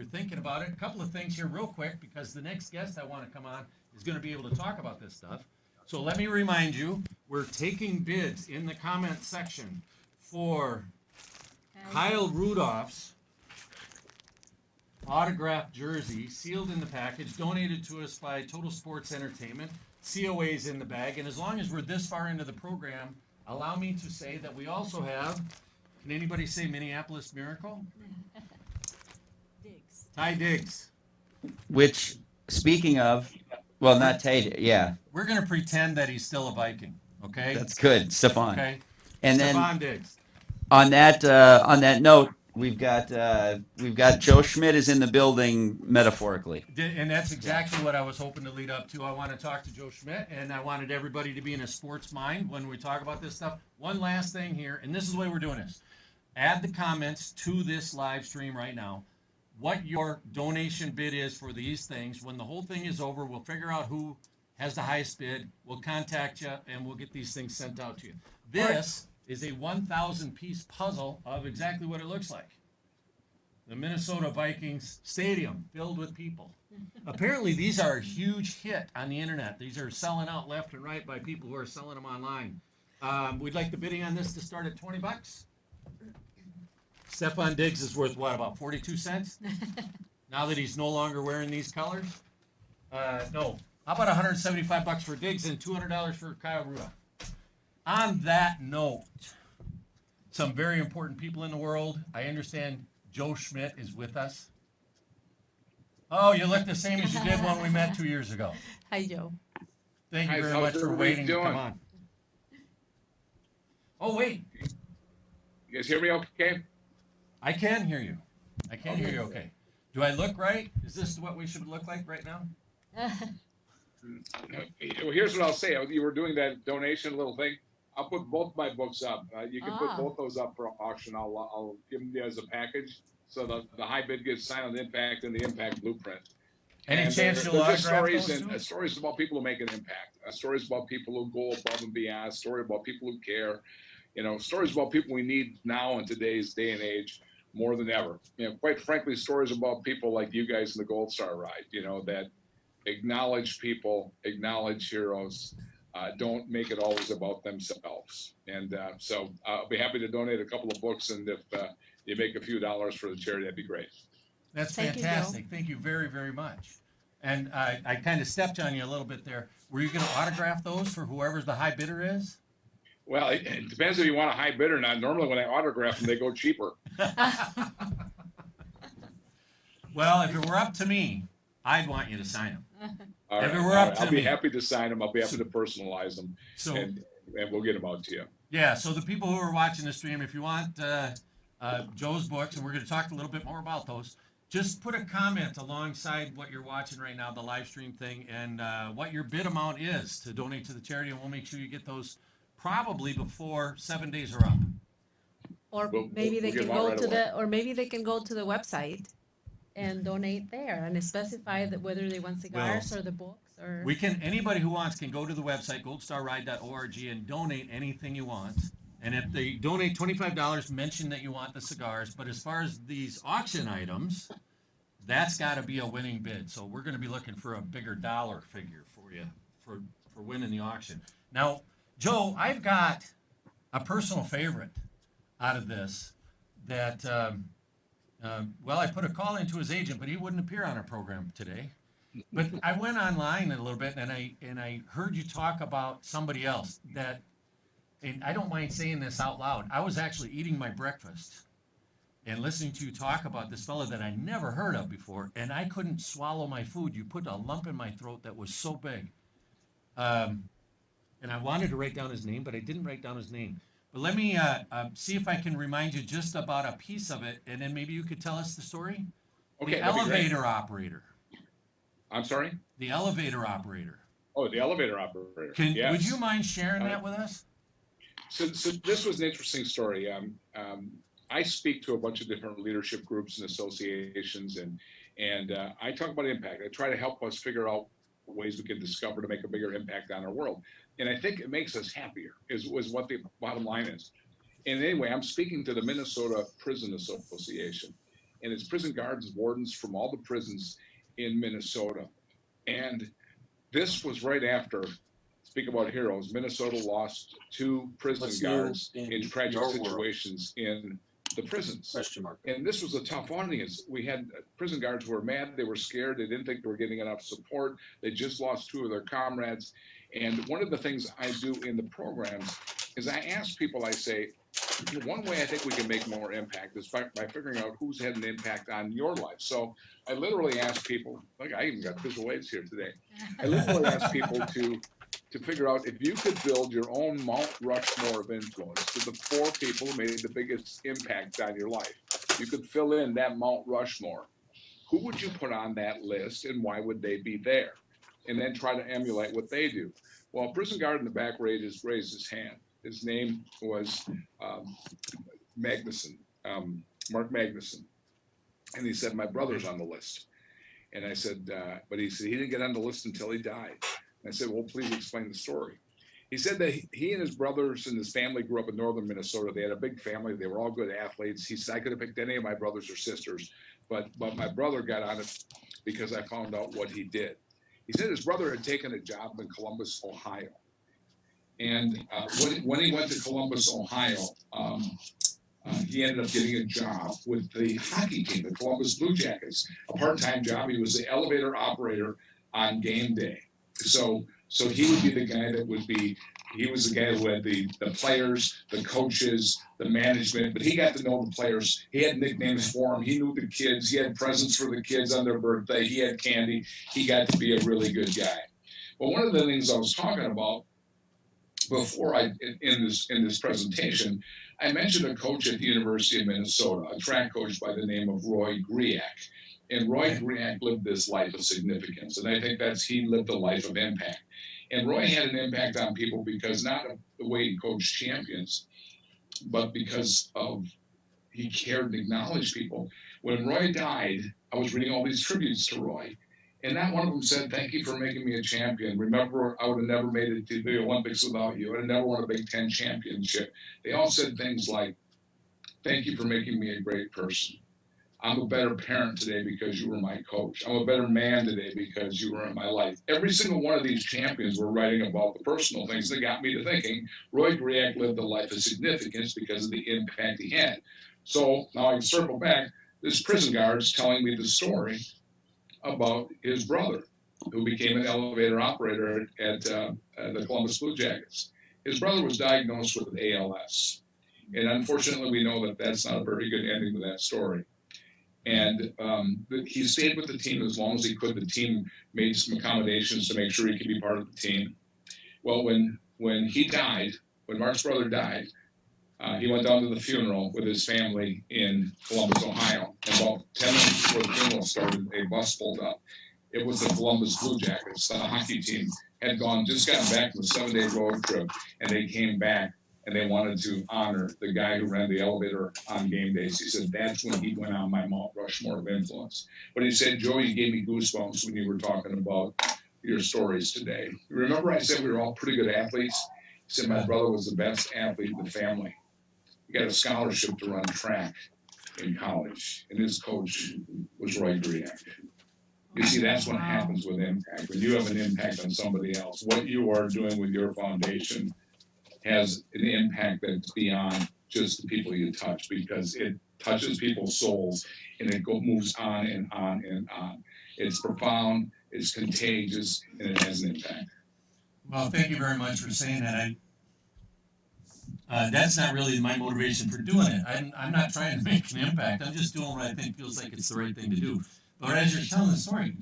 you're thinking about it, a couple of things here real quick, because the next guest I want to come on is going to be able to talk about this stuff. So let me remind you, we're taking bids in the comment section for Kyle Rudolph's autographed jersey, sealed in the package, donated to us by Total Sports Entertainment. COA's in the bag, and as long as we're this far into the program, allow me to say that we also have, can anybody say Minneapolis Miracle? Diggs. Ty Diggs. Which, speaking of, well, not Tate, yeah, We're going to pretend that he's still a Viking, okay? that's good, Stefan. Okay. And Stephon then Diggs. on that note, we've got Joe Schmit is in the building metaphorically. And that's exactly what I was hoping to lead up to. I want to talk to Joe Schmit, and I wanted everybody to be in a sports mind when we talk about this stuff. One last thing here, and this is the way we're doing this. Add the comments to this live stream right now. What your donation bid is for these things. When the whole thing is over, we'll figure out who has the highest bid. We'll contact you, and we'll get these things sent out to you. This is a 1,000-piece puzzle of exactly what it looks like. The Minnesota Vikings stadium filled with people. Apparently, these are a huge hit on the internet. These are selling out left and right by people who are selling them online. We'd like the bidding on this to start at $20. Stephon Diggs is worth what, about 42 cents? Now that he's no longer wearing these colors? No. How about $175 for Diggs and $200 for Kyle Rudolph? On that note, some very important people in the world. I understand Joe Schmit is with us. Oh, you look the same as you did when we met 2 years ago. Hi, Joe. Thank you Guys, very how's much for everybody waiting to doing? come on. Oh, wait. You guys hear me okay? I can hear you. I can hear you okay. Do I look right? Is this what we should look like right now? Well, here's what I'll say. You were doing that donation little thing. I'll put both my books up. You can put both those up for auction. I'll give them to you as a package. So the high bid gets signed on the impact and the impact blueprint. Any And chance they're you'll just autograph stories those and too? stories about people who make an impact. Stories about people who go above and beyond. A story about people who care. You know, stories about people we need now in today's day and age more than ever. You know, quite frankly, stories about people like you guys in the Gold Star ride. You know, that acknowledge people, acknowledge heroes. Don't make it always about themselves. And so I'll be happy to donate a couple of books. And if you make a few dollars for the charity, that'd be great. That's Thank you, Joe. fantastic. Thank you very, very much. And I kind of stepped on you a little bit there. Were you going to autograph those for whoever the high bidder is? Well, it depends if you want a high bid or not. Normally when I autograph them, they go cheaper. Well, if it were up to me, I'd want you to sign them. All If right, it were up to I'll be me. happy to sign them. I'll be happy to personalize them, So, and we'll get them out to you. yeah, so the people who are watching the stream, if you want Joe's books, and we're going to talk a little bit more about those, just put a comment alongside what you're watching right now, the live stream thing, and what your bid amount is to donate to the charity, and we'll make sure you get those probably before 7 days are up. Or We'll maybe they get can them out go right to away. or maybe they can go to the website and donate there and specify that whether they want cigars or the books or. Anybody who wants can go to the website, goldstarride.org, and donate anything you want. And if they donate $25, mention that you want the cigars. But as far as these auction items, that's got to be a winning bid. So we're going to be looking for a bigger dollar figure for you for winning the auction. Now, Joe, I've got a personal favorite out of this that, well, I put a call into his agent, but he wouldn't appear on our program today. But I went online a little bit, and I heard you talk about somebody else that, and I don't mind saying this out loud. I was actually eating my breakfast and listening to you talk about this fellow that I never heard of before, and I couldn't swallow my food. You put a lump in my throat that was so big. And I wanted to write down his name, but I didn't write down his name. But let me see if I can remind you just about a piece of it, and then maybe you could tell us the story. Okay, The that'd be great. elevator operator. I'm sorry? The elevator operator. Oh, the elevator operator. Would you mind sharing that with us? So this was an interesting story. I speak to a bunch of different leadership groups and associations, and I talk about impact. I try to help us figure out ways we can discover to make a bigger impact on our world. And I think it makes us happier is what the bottom line is. And anyway, I'm speaking to the Minnesota Prison Association. and it's prison guards and wardens from all the prisons in Minnesota. And this was right after, speak about heroes, Minnesota lost 2 prison guards in tragic situations in the prisons. And this was a tough audience. We had prison guards who were mad, they were scared, they didn't think they were getting enough support. They just lost 2 of their comrades. And one of the things I do in the programs is I ask people, I say, one way I think we can make more impact is by figuring out who's had an impact on your life. So I literally ask people, like I even got visual aids here today. I literally ask people to figure out if you could build your own Mount Rushmore of influence to the 4 people who made the biggest impact on your life. You could fill in that Mount Rushmore. Who would you put on that list and why would they be there? And then try to emulate what they do. Well, a prison guard in the back raised his hand. His name was Magnuson, Mark Magnuson. And he said, my brother's on the list. And I said, but he said he didn't get on the list until he died. And I said, well, please explain the story. He said that he and his brothers and his family grew up in northern Minnesota. They had a big family. They were all good athletes. He said, I could have picked any of my brothers or sisters, but my brother got on it because I found out what he did. He said his brother had taken a job in Columbus, Ohio. And when he went to Columbus, Ohio, he ended up getting a job with the hockey team, the Columbus Blue Jackets, a part-time job. He was the elevator operator on game day. So he would be the guy that would be, he was the guy who had the players, the coaches, the management, but he got to know the players. He had nicknames for them. He knew the kids. He had presents for the kids on their birthday. He had candy. He got to be a really good guy. But one of the things I was talking about before in this presentation, I mentioned a coach at the University of Minnesota, a track coach by the name of Roy Griak. And Roy Griak lived this life of significance. And I think he lived a life of impact. And Roy had an impact on people because not of the way he coached champions, but because of he cared and acknowledged people. When Roy died, I was reading all these tributes to Roy. And not one of them said, thank you for making me a champion. Remember, I would have never made it to the Olympics without you. I would have never won a Big Ten championship. They all said things like, thank you for making me a great person. I'm a better parent today because you were my coach. I'm a better man today because you were in my life. Every single one of these champions were writing about the personal things that got me to thinking Roy Griak lived a life of significance because of the impact he had. So now I can circle back. This prison guard's telling me the story about his brother, who became an elevator operator at the Columbus Blue Jackets. His brother was diagnosed with ALS. And unfortunately, we know that that's not a very good ending to that story. And he stayed with the team as long as he could. The team made some accommodations to make sure he could be part of the team. Well, when he died, when Mark's brother died, he went down to the funeral with his family in Columbus, Ohio. And about 10 minutes before the funeral started, a bus pulled up. It was the Columbus Blue Jackets, the hockey team, had just gotten back from a 7-day road trip, and they came back and they wanted to honor the guy who ran the elevator on game days. He said, that's when he went on my Mount Rushmore of influence. But he said, Joe, you gave me goosebumps when you were talking about your stories today. Remember I said we were all pretty good athletes? He said, my brother was the best athlete in the family. He got a scholarship to run track in college, and his coach was Roy Griak. You see, that's what happens with impact. When you have an impact on somebody else, what you are doing with your foundation has an impact that's beyond just the people you touch, because it touches people's souls and it moves on and on and on. It's profound, it's contagious, and it has an impact. Well, thank you very much for saying that. That's not really my motivation for doing it. I'm not trying to make an impact. I'm just doing what I think feels like it's the right thing to do. But as you're telling the story,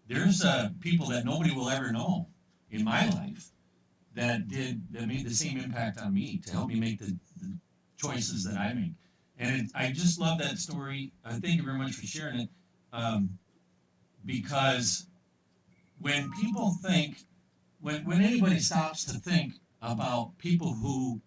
there's people that nobody will ever know in my life that made the same impact on me to help me make the choices that I make. And I just love that story. Thank you very much for sharing it. Because when people think, when anybody stops to think about people who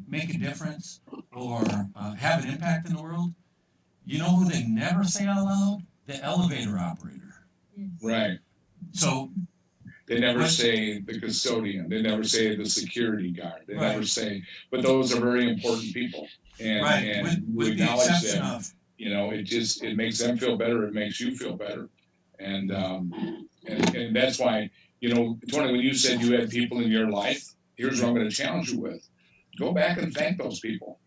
make a difference or have an impact in the world, you know who they never say out loud? The elevator operator. Right. So they never say the custodian. They never say the security guard. They never say, but those are very important people. and, Right, and you with the acknowledge exception them. of, You know, it makes them feel better. It makes you feel better. And that's why, you know, Tony, when you said you had people in your life, here's what I'm going to challenge you with. Go back and thank those people.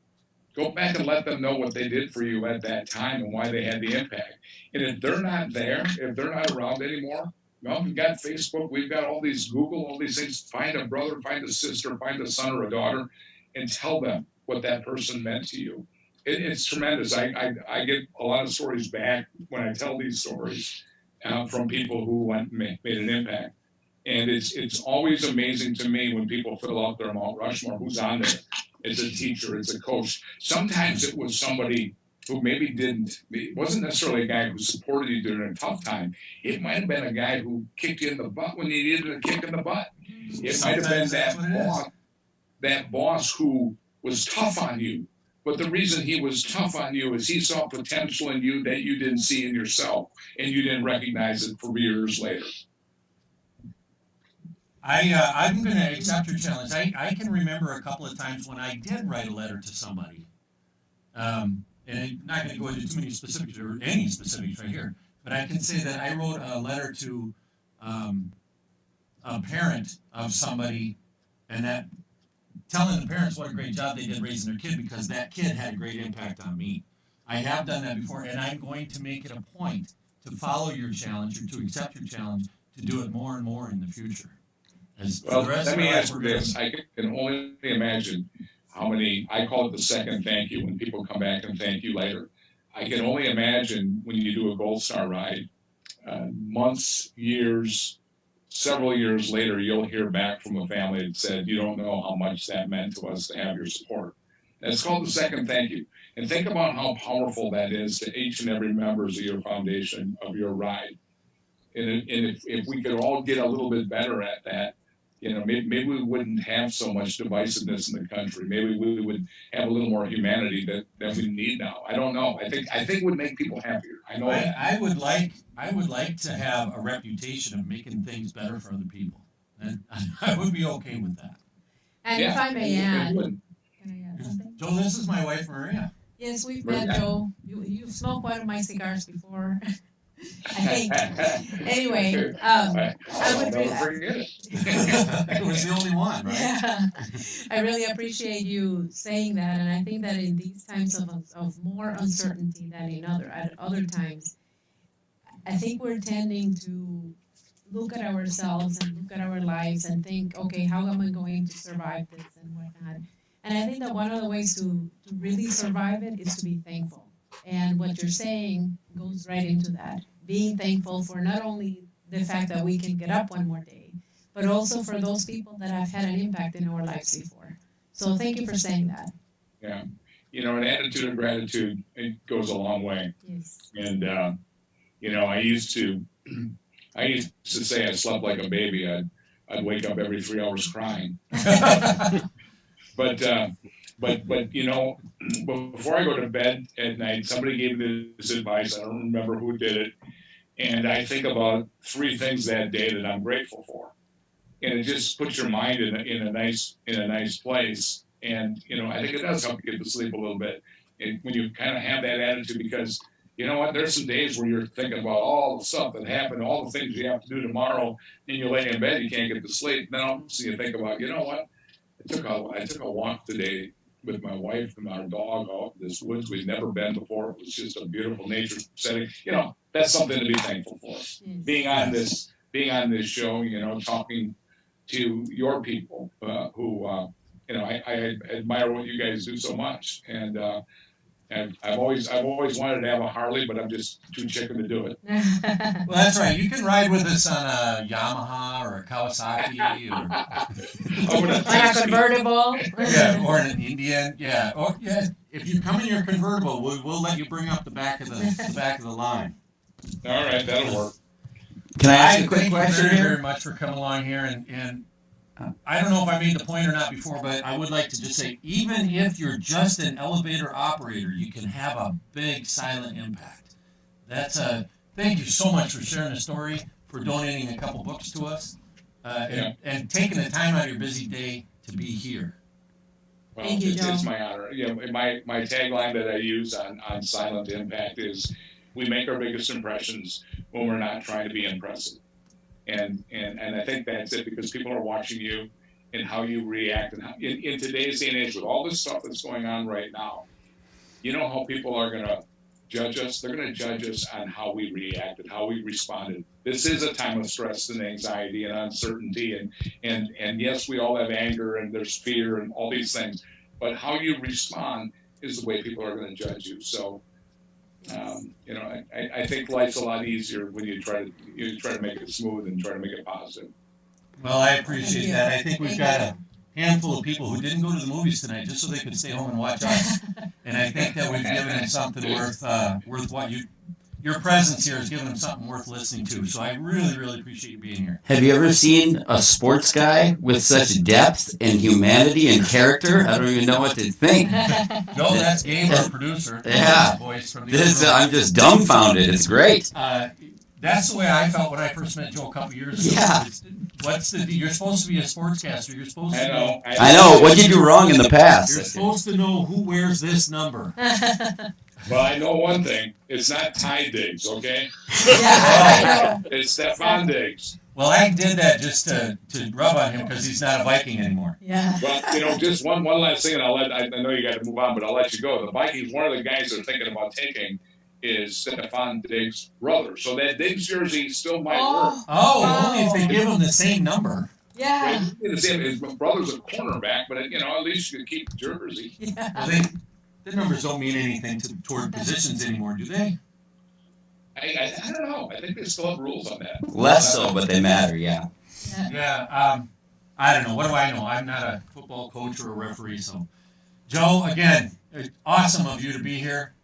Go back and let them know what they did for you at that time and why they had the impact. And if they're not there, if they're not around anymore, well, we've got Facebook, we've got all these Google, all these things. Find a brother, find a sister, find a son or a daughter, and tell them what that person meant to you. It's tremendous. I get a lot of stories back when I tell these stories from people who went and made an impact. And it's always amazing to me when people fill out their Mount Rushmore, who's on there. It's a teacher, it's a coach. Sometimes it was somebody who maybe it wasn't necessarily a guy who supported you during a tough time. It might have been a guy who kicked you in the butt when you needed a kick in the butt. It might have been that boss who was tough on you. But the reason he was tough on you is he saw potential in you that you didn't see in yourself, and you didn't recognize it for years later. I'm going to accept your challenge. I can remember a couple of times when I did write a letter to somebody. And I'm not going to go into too many specifics or any specifics right here, but I can say that I wrote a letter to a parent of somebody, and that telling the parents what a great job they did raising their kid because that kid had a great impact on me. I have done that before, and I'm going to make it a point to follow your challenge or to accept your challenge to do it more and more in the future. Well, let me ask you this. I can only imagine how many, I call it the second thank you when people come back and thank you later. I can only imagine when you do a Gold Star ride, months, years, several years later, you'll hear back from a family that said, you don't know how much that meant to us to have your support. That's called the second thank you. And think about how powerful that is to each and every members of your foundation, of your ride. And if we could all get a little bit better at that, you know, maybe we wouldn't have so much divisiveness in the country. Maybe we would have a little more humanity that we need now. I don't know. I think it would make people happier. I know. I would like to have a reputation of making things better for other people, and I would be okay with that. And if I may add, can I add something? Joe, this is my wife Maria. Yes, we've met Joe. You've smoked one of my cigars before. I think. Anyway, I would never forget it. It was the only one, right? Yeah. I really appreciate you saying that, and I think that in these times of more uncertainty than in other times, I think we're tending to look at ourselves and look at our lives and think, okay, how am I going to survive this and whatnot? And I think that one of the ways to really survive it is to be thankful. And what you're saying goes right into that. Being thankful for not only the fact that we can get up one more day, but also for those people that have had an impact in our lives before. So thank you for saying that. Yeah. You know, an attitude of gratitude, it goes a long way. Yes. And, you know, I used to say I slept like a baby. I'd wake up every 3 hours crying. But you know, before I go to bed at night, somebody gave me this advice. I don't remember who did it. And I think about 3 things that day that I'm grateful for. And it just puts your mind in a nice place. And, you know, I think it does help you get to sleep a little bit. And when you kind of have that attitude, because you know what, there's some days where you're thinking about all the stuff that happened, all the things you have to do tomorrow, and you lay in bed, you can't get to sleep. Now, so you think about, you know what, I took a walk today with my wife and our dog out in this woods we've never been before. It was just a beautiful nature setting. You know, that's something to be thankful for. Yes. Being on this show, you know, talking to your people who, you know, I admire what you guys do so much. And I've always wanted to have a Harley, but I'm just too chicken to do it. Well, that's right. You can ride with us on a Yamaha or a Kawasaki or Like a convertible. yeah, or an Indian. Yeah, or yeah. If you come in your convertible, we'll let you bring up the back of the line. All right, that'll work. Can I ask a quick Thank question you very, here? very much for coming along here, and I don't know if I made the point or not before, but I would like to just say, even if you're just an elevator operator, you can have a big silent impact. Thank you so much for sharing the story, for donating a couple books to us, and taking the time out of your busy day to be here. Well, Thank you, it's Joe. my honor. You know, my tagline that I use on Silent Impact is, we make our biggest impressions when we're not trying to be impressive. And I think that's it, because people are watching you and how you react, and how, in today's day and age with all this stuff that's going on right now, you know how people are going to judge us? They're going to judge us on how we reacted, how we responded. This is a time of stress and anxiety and uncertainty, and yes, we all have anger and there's fear and all these things, but how you respond is the way people are going to judge you. So, you know, I think life's a lot easier when you try to make it smooth and try to make it positive. Well, I appreciate you. that. I think we've Thank got you. a handful of people who didn't go to the movies tonight just so they could stay home and watch us. And I think that we've given them something worth what your presence here has given them something worth listening to. So I really, really appreciate you being here. Have you ever seen a sports guy with such depth and humanity and character? I don't even know what to think. Joe, that's Gabe, our producer. Yeah. Voice from the This, other room. I'm just dumbfounded. It's great. That's the way I felt when I first met Joe a couple years ago. Yeah. You're supposed to be a sportscaster. You're supposed to know. I know. What did you do wrong in the You're past? supposed to know who wears this number. Well, I know one thing. It's not Ty Diggs, okay? Yeah, It's Stefan Diggs. Well, I did that just to rub on him because he's not a Viking anymore. yeah. Well, you know, just one last thing, and I know you got to move on, but I'll let you go. The Vikings, one of the guys they're thinking about taking is Stefan Diggs' brother. So that Diggs jersey still might work. Oh, only if they give him the same number. Yeah. His brother's a cornerback, but, you know, at least you can keep the jersey. Yeah. Well, the numbers don't mean anything toward positions anymore, do they? I don't know. I think they still have rules on that. Less so, but they matter. Yeah. Yeah. I don't know. What do I know? I'm not a football coach or a referee. So, Joe, again, awesome of you to be here.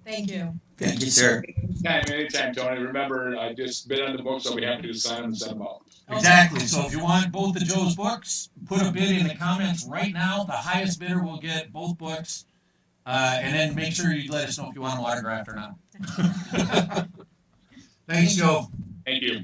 Thank you. Thank you, sir. Anytime, Tony. Remember, I just bid on the books. I'll be happy to sign them and send them out. Exactly. So if you want both of Joe's books, put a bid in the comments right now. The highest bidder will get both books. And then make sure you let us know if you want them autographed or not. Thanks, Joe. Thank you.